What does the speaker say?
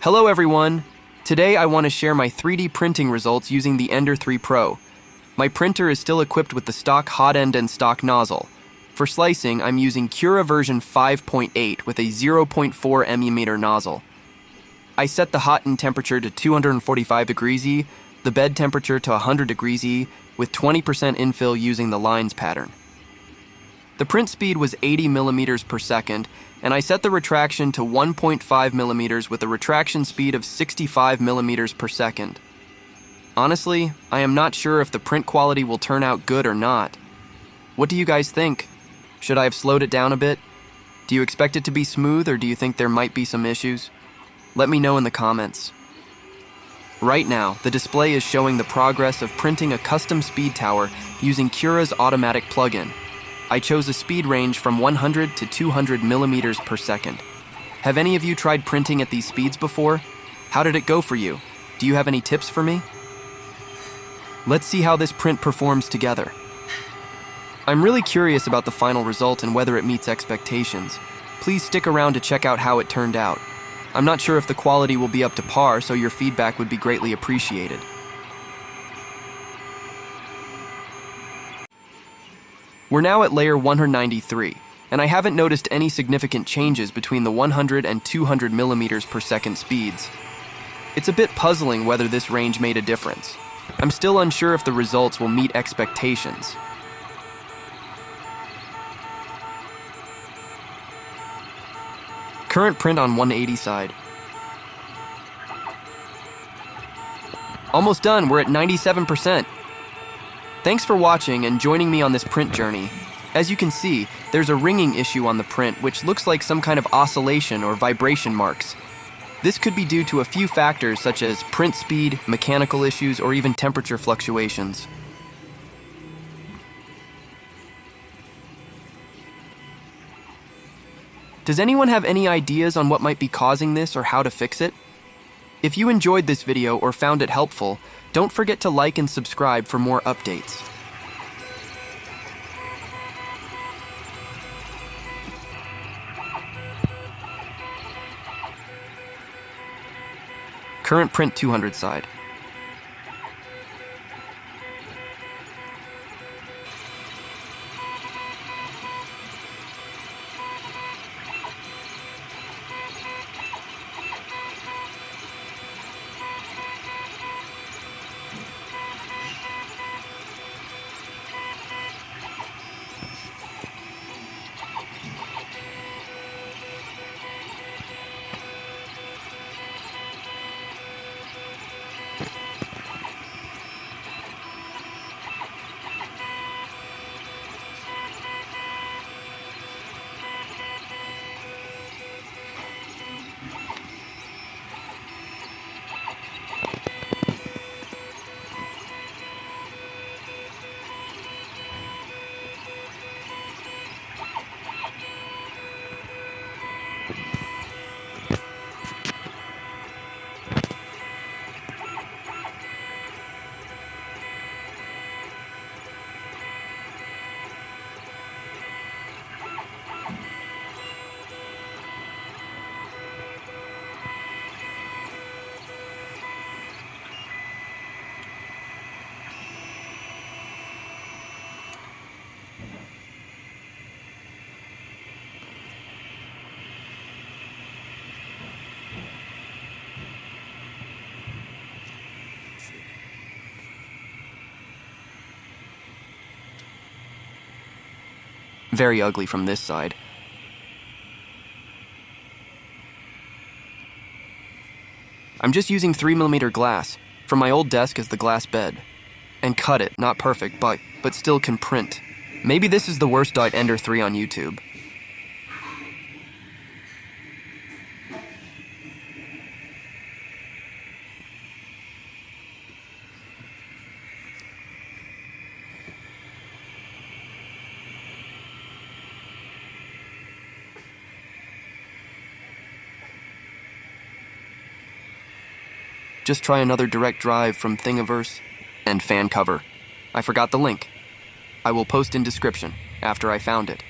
Hello everyone! Today I want to share my 3D printing results using the Ender 3 Pro. My printer is still equipped with the stock Hotend and stock Nozzle. For slicing, I'm using Cura version 5.8 with a 0.4 mm nozzle. I set the hot end temperature to 245 degrees E, the bed temperature to 100 degrees E, with 20% infill using the lines pattern. The print speed was 80 millimeters per second, and I set the retraction to 1.5 millimeters with a retraction speed of 65 millimeters per second. Honestly, I am not sure if the print quality will turn out good or not. What do you guys think? Should I have slowed it down a bit? Do you expect it to be smooth, or do you think there might be some issues? Let me know in the comments. Right now, the display is showing the progress of printing a custom speed tower using Cura's automatic plugin. I chose a speed range from 100 to 200 millimeters per second. Have any of you tried printing at these speeds before? How did it go for you? Do you have any tips for me? Let's see how this print performs together. I'm really curious about the final result and whether it meets expectations. Please stick around to check out how it turned out. I'm not sure if the quality will be up to par, so your feedback would be greatly appreciated. We're now at layer 193, and I haven't noticed any significant changes between the 100 and 200 millimeters per second speeds. It's a bit puzzling whether this range made a difference. I'm still unsure if the results will meet expectations. Current print on 180 side. Almost done, we're at 97%. Thanks for watching and joining me on this print journey. As you can see, there's a ringing issue on the print which looks like some kind of oscillation or vibration marks. This could be due to a few factors such as print speed, mechanical issues, or even temperature fluctuations. Does anyone have any ideas on what might be causing this or how to fix it? If you enjoyed this video or found it helpful, don't forget to like and subscribe for more updates. Current print 200 side. Very ugly from this side. I'm just using 3mm glass from my old desk as the glass bed. And cut it, not perfect, but still can print. Maybe this is the worst Ender 3 on YouTube. Just try another direct drive from Thingiverse and fan cover. I forgot the link. I will post in description after I found it.